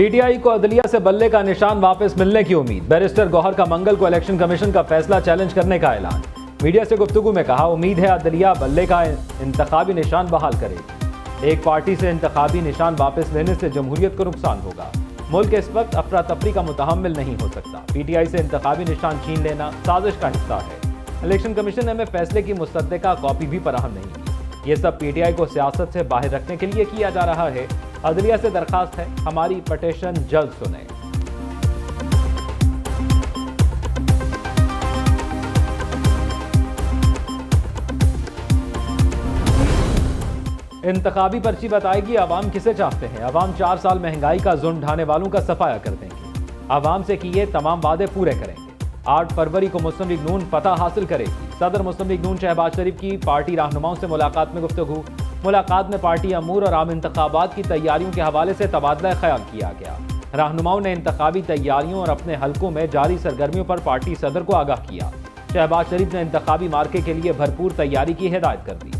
PTI को अदलिया से बल्ले का निशान वापस मिलने की उम्मीद। बैरिस्टर गौहर का मंगल को इलेक्शन कमीशन का फैसला चैलेंज करने का ऐलान। मीडिया से गुफ्तगू में कहा, उम्मीद है अदलिया बल्ले का इंतखाबी निशान बहाल करेगी। एक पार्टी से इंतखाबी निशान वापस लेने से जमहूरियत को नुकसान होगा। मुल्क इस वक्त अफरा तफरी का मुतहम्मिल नहीं हो सकता। पीटीआई से इंतखाबी निशान छीन लेना साजिश का हिस्सा है। इलेक्शन कमीशन ने हमें फैसले की मुसद्दका कॉपी भी फराहम नहीं की। ये सब पीटीआई को सियासत से बाहर रखने के लिए किया जा रहा है। अदलिया से दरखास्त है, हमारी पटिशन जल्द सुने। इंतखाबी पर्ची बताएगी अवाम किसे चाहते हैं। अवाम 4 साल महंगाई का जुल्म ढाने वालों का सफाया कर देंगे। अवाम से किए तमाम वादे पूरे करेंगे। 8 फरवरी को मुस्लिम लीग नून फतह हासिल करेगी। सदर मुस्लिम लीग नून शहबाज शरीफ की पार्टी रहनुमाओं से मुलाकात में गुफ्तगू। मुलाकात में पार्टी अमूर और आम इंतखाबात की तैयारियों के हवाले से तबादला ख्याल किया गया। रहनुमाओं ने इंतखाबी तैयारियों और अपने हलकों में जारी सरगर्मियों पर पार्टी सदर को आगाह किया। शहबाज शरीफ ने इंतखाबी मार्के के लिए भरपूर तैयारी की हिदायत कर दी।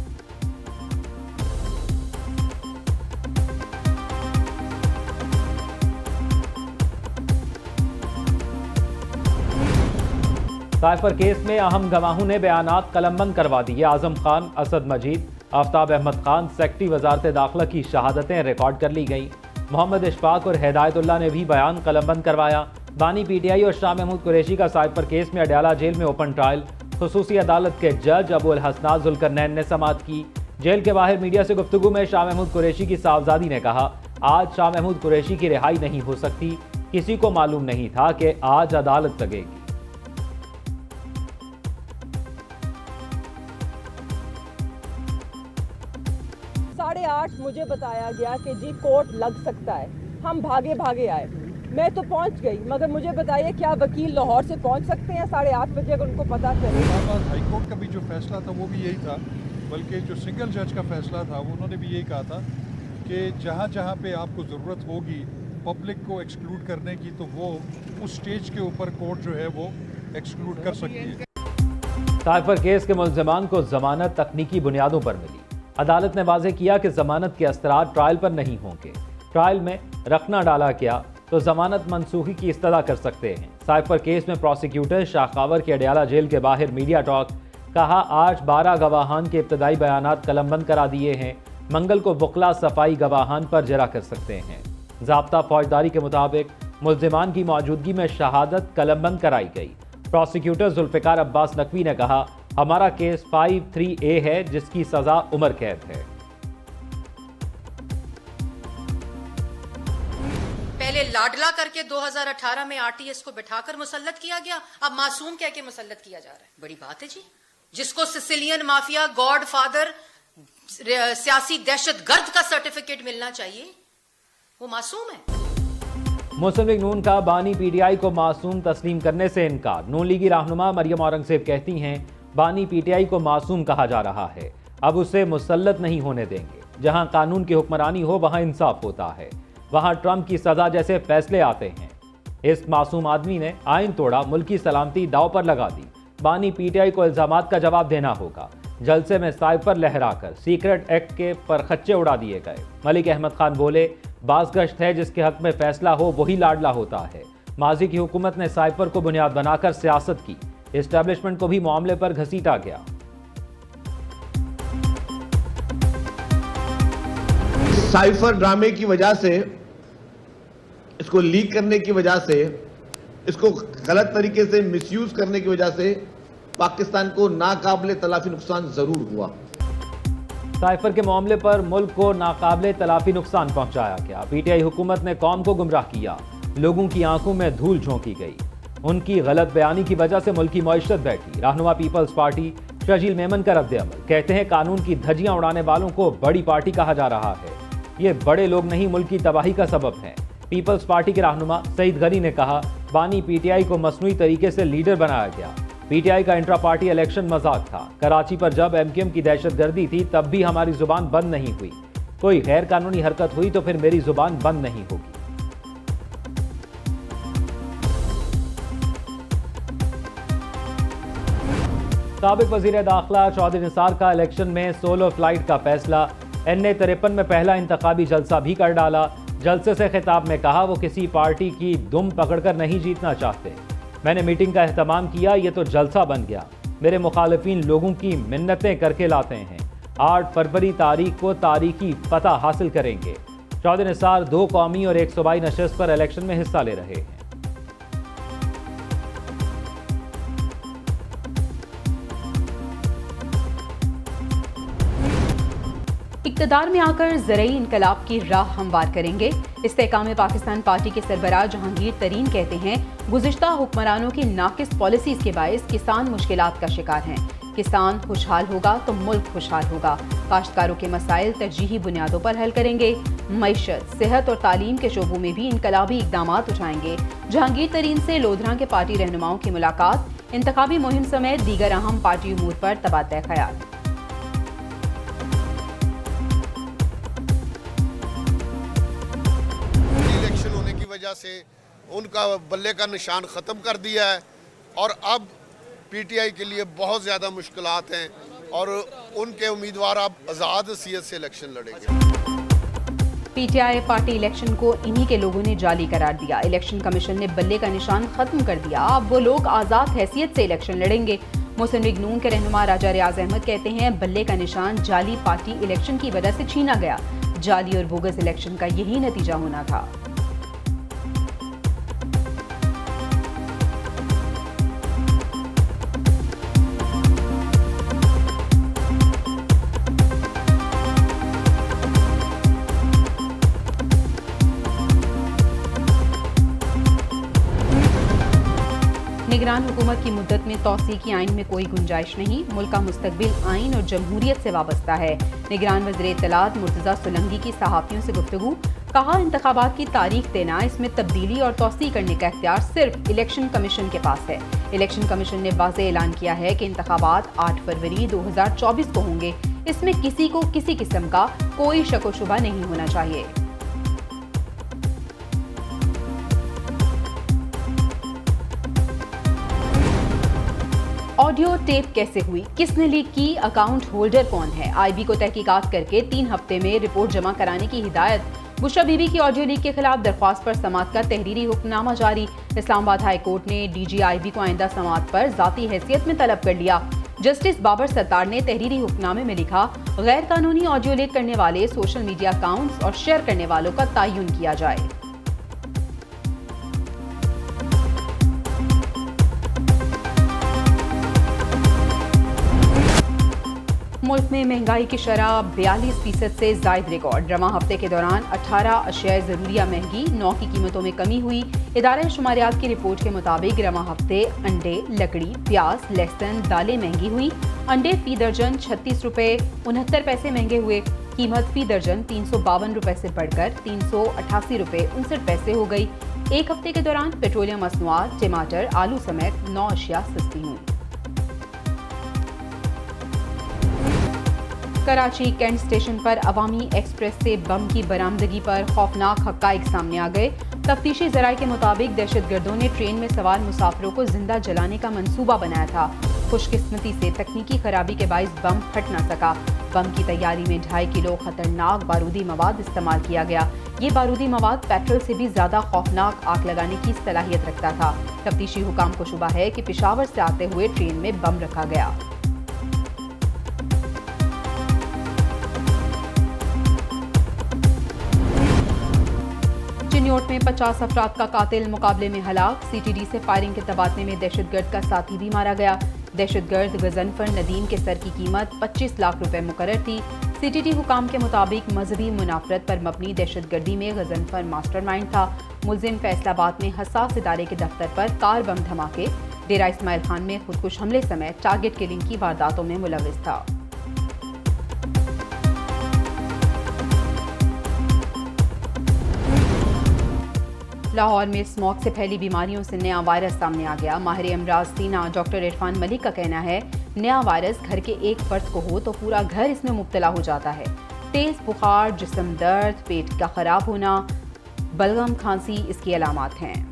साइफर केस में अहम गवाहों ने बयानात कलमबंद करवा दिए। आजम खान, असद मजीद, आफ्ताब अहमद खान, सेक्रेटरी वजारत दाखिला की शहादतें रिकॉर्ड कर ली गई। मोहम्मद इशफाक और हिदायतुल्लाह ने भी बयान कलमबंद करवाया। बानी पीटीआई और शाह महमूद कुरैशी का साइफर केस में अडयाला जेल में ओपन ट्रायल। खुसूसी अदालत के जज अबुल हसनात जुल्करनैन ने समाअत की। जेल के बाहर मीडिया से गुफ्तगू में शाह महमूद कुरैशी की साहबजादी ने कहा, आज शाह महमूद कुरैशी की रिहाई नहीं हो सकती। किसी को मालूम नहीं था कि आज अदालत लगेगी। 8:30 मुझे बताया गया कि जी कोर्ट लग सकता है। हम भागे भागे आए, मैं तो पहुंच गई, मगर मुझे बताइए क्या वकील लाहौर से पहुंच सकते हैं 8:30 बजे अगर उनको पता चले? हाई कोर्ट का भी जो फैसला था वो भी यही था, बल्कि जो सिंगल जज का फैसला था उन्होंने भी यही कहा था कि जहाँ जहाँ पे आपको ज़रूरत होगी पब्लिक को एक्सक्लूड करने की, तो वो उस स्टेज के ऊपर कोर्ट जो है वो एक्सक्लूड कर सकती है। साइफर केस के मुल्ज़िमान को जमानत तकनीकी बुनियादों पर मिली। अदालत ने वाज़ेह किया कि जमानत के असरात ट्रायल पर नहीं होंगे। ट्रायल में रखना डाला गया तो जमानत मनसूखी की इस्तदा कर सकते हैं। साइफर केस में प्रोसिक्यूटर शाखावर के अडयाला जेल के बाहर मीडिया टॉक। कहा, आज 12 गवाहान के इब्तदाई बयानात कलमबंद करा दिए हैं। मंगल को बुकला सफाई गवाहान पर जरा कर सकते हैं। ज़ाब्ता फौजदारी के मुताबिक मुल्ज़िमान की मौजूदगी में शहादत कलमबंद कराई गई। प्रोसिक्यूटर जुल्फ़िकार अब्बास नकवी ने कहा, हमारा केस 53A है जिसकी सजा उम्र कैद है। पहले लाडला करके 2018 में आरटीएस को बिठाकर मुसल्लत किया गया, अब मासूम कह के मुसल्लत किया जा रहा है। बड़ी बात है जी। जिसको सिसिलियन माफिया, गॉड फादर, सियासी दहशतगर्द का सर्टिफिकेट मिलना चाहिए, वो मासूम है। मुस्लिम लीग नून का बानी पीटीआई को मासूम तस्लीम करने से इनकार। नून लीगी रहनुमा मरियम औरंगजेब कहती हैं, बानी पीटीआई को मासूम कहा जा रहा है, अब उसे मुसल्लत नहीं होने देंगे। जहां कानून की हुक्मरानी हो वहां इंसाफ होता है, वहां ट्रंप की सजा जैसे फैसले आते हैं। इस मासूम आदमी ने आइन तोड़ा, मुल्की सलामती दाव पर लगा दी। बानी पीटीआई को इल्जामात का जवाब देना होगा। जलसे में साइफर लहराकर सीक्रेट एक्ट के परखच्चे उड़ा दिए गए। मलिक अहमद खान बोले, बाज़गश्त है जिसके हक में फैसला हो वही लाडला होता है। माजी की हुकूमत ने साइफर को बुनियाद बनाकर सियासत की। एस्टैब्लिशमेंट को भी मामले पर घसीटा गया। साइफर ड्रामे की वजह से, इसको लीक करने की वजह से, इसको गलत तरीके से मिसयूज करने की वजह से पाकिस्तान को नाकाबिले तलाफी नुकसान जरूर हुआ। साइफर के मामले पर मुल्क को नाकाबिले तलाफी नुकसान पहुंचाया गया। पीटीआई हुकूमत ने कौम को गुमराह किया। लोगों की आंखों में धूल झोंकी गई। उनकी गलत बयानी की वजह से मुल्क की मईशत बैठी। रहनुमा पीपल्स पार्टी शजील मेमन का रद्द-ए-अमल। कहते हैं, कानून की धज्जियां उड़ाने वालों को बड़ी पार्टी कहा जा रहा है। ये बड़े लोग नहीं, मुल्क की तबाही का सबब हैं। पीपल्स पार्टी के रहनुमा सईद गनी ने कहा, बानी पीटीआई को मसनूई तरीके से लीडर बनाया गया। पीटीआई का इंट्रा पार्टी इलेक्शन मजाक था। कराची पर जब एमक्यूएम की दहशतगर्दी थी तब भी हमारी जुबान बंद नहीं हुई। कोई गैर कानूनी हरकत हुई तो फिर मेरी जुबान बंद नहीं होगी। साबिक वजीर दाखिला चौधरी निसार का इलेक्शन में सोलो फ्लाइट का फैसला। NA 53 में पहला इंतखाबी जलसा भी कर डाला। जलसे से खिताब में कहा वो किसी पार्टी की दुम पकड़कर नहीं जीतना चाहते। मैंने मीटिंग का एहतमाम किया, ये तो जलसा बन गया। मेरे मुखालिफिन लोगों की मिन्नतें करके लाते हैं। 8 फरवरी तारीख को तारीखी पता हासिल करेंगे। चौधरी निसार 2 कौमी और 1 सूबाई नशस्त पर इलेक्शन में हिस्सा ले रहे हैं। इक़्तिदार में आकर ज़रई इनकलाब की राह हमवार करेंगे। इस्तेहकाम पाकिस्तान पार्टी के सरबराह जहांगीर तरीन कहते हैं, गुज़िश्ता हुक्मरानों की नाकिस पॉलिसीज़ के बायस किसान मुश्किलात का शिकार हैं। किसान खुशहाल होगा तो मुल्क खुशहाल होगा। काश्तकारों के मसाइल तरजीही बुनियादों पर हल करेंगे। मईशत, सेहत और तालीम के शोबों में भी इनकलाबी इक़दामात उठाएंगे। जहांगीर तरीन से लोधरा के पार्टी रहनुमाओं की मुलाकात, इंतखाबी मुहिम समेत दीगर अहम पार्टी उमूर पर तबादला ख्याल। इलेक्शन होने की वजह से उनका बल्ले का निशान ख़त्म कर दिया है और अब पीटीआई के लिए बहुत ज़्यादा मुश्किलात हैं और उनके उम्मीदवार अब आज़ाद हैसियत से इलेक्शन लड़ेंगे। पीटीआई पार्टी इलेक्शन को इन्हीं के लोगों ने जाली करार दिया। इलेक्शन कमीशन ने बल्ले का निशान खत्म कर दिया। अब वो लोग आज़ाद हैसियत से इलेक्शन लड़ेंगे। मुस्लिम लीग नून के रहनुमा राजा रियाज अहमद कहते हैं, बल्ले का निशान जाली पार्टी इलेक्शन की वजह से छीना गया। जाली और बोगस इलेक्शन का यही नतीजा होना था। निगरान हुकूमत की मुद्दत में तौसी की आइन में कोई गुंजाइश नहीं। मुल्क का मुस्तकबिल आइन और जमहूरियत से वाबस्ता है। निगरान वज़ीर इत्तलात मुर्तज़ा सोलंकी की सहाफ़ियों से गुफ्तगू, कहा इंतखाबात की तारीख देना, इसमें तब्दीली और तौसी करने का इख्तियार सिर्फ इलेक्शन कमीशन के पास है। इलेक्शन कमीशन ने वाज़ेह ऐलान किया है कि इंतखाबात 8 फरवरी 2024 को होंगे। इसमें किसी को किसी किस्म का कोई शक व शुबा नहीं होना चाहिए। ऑडियो टेप कैसे हुई, किसने लीक की, अकाउंट होल्डर कौन है? आईबी को तहकीकात करके 3 हफ्ते में रिपोर्ट जमा कराने की हिदायत। बुशरा बीबी की ऑडियो लीक के खिलाफ दरख्वास्त पर समाअत का तहरीरी हुक्मनामा जारी। इस्लामाबाद हाई कोर्ट ने डीजी आईबी को आइंदा समाअत पर जाती हैसियत में तलब कर लिया। जस्टिस बाबर सत्तार ने तहरीरी हुक्मनामे में लिखा, गैर कानूनी ऑडियो लीक करने वाले सोशल मीडिया अकाउंट्स और शेयर करने वालों का तयन किया जाए। मुल्क में महंगाई की शरह 42% से जायद रिकॉर्ड। रवां हफ्ते के दौरान 18 अशियाए ज़रूरिया महंगी, 9 की कीमतों में कमी हुई। इदारे शुमारियात की रिपोर्ट के मुताबिक रवां हफ्ते अंडे, लकड़ी, प्याज, लहसुन, दालें महंगी हुई। अंडे फी दर्जन 36 रुपये 69 पैसे महंगे हुए। कीमत फी दर्जन 352 रुपये से बढ़कर 388 रुपये 59 पैसे हो गई। एक हफ्ते के दौरान पेट्रोलियम मसनूआत, टमाटर, आलू समेत 9 अशिया सस्ती हुई। कराची कैंट स्टेशन पर अवामी एक्सप्रेस से बम की बरामदगी पर खौफनाक हक़ाइक़ सामने आ गए। तफ्तीशी ज़राए के मुताबिक दहशतगर्दों ने ट्रेन में सवार मुसाफिरों को जिंदा जलाने का मंसूबा बनाया था। खुशकिस्मती से तकनीकी खराबी के बाइस बम फट न सका। बम की तैयारी में 2.5 किलो खतरनाक बारूदी मवाद इस्तेमाल किया गया। ये बारूदी मवाद पेट्रोल से भी ज्यादा खौफनाक आग लगाने की सलाहियत रखता था। तफ्तीशी हुकाम को शुबा है कि पेशावर से आते हुए ट्रेन में बम रखा गया। चिन्योट में 50 अफराद का कातिल मुकाबले में हलाक। सीटीडी से फायरिंग के तबादले में दहशतगर्द का साथी भी मारा गया। दहशतगर्द गजनफर नदीम के सर की कीमत 25 लाख रुपए मुकर्रर थी। सीटीडी हुकाम के मुताबिक मजहबी मुनाफरत पर मबनी दहशतगर्दी में गजनफर मास्टरमाइंड था। मुलजिम फैसलाबाद में हसास इदारे के दफ्तर पर कार बम धमाके, डेरा इस्माइल खान में खुदकुश हमले समेत टारगेट किलिंग की वारदातों में मुलविस था। लाहौर में स्मॉग से फैली बीमारियों से नया वायरस सामने आ गया। माहिर अमराज सीना डॉक्टर इरफान मलिक का कहना है, नया वायरस घर के एक फर्द को हो तो पूरा घर इसमें मुब्तला हो जाता है। तेज बुखार, जिस्म दर्द, पेट का खराब होना, बलगम, खांसी इसकी अलामात हैं।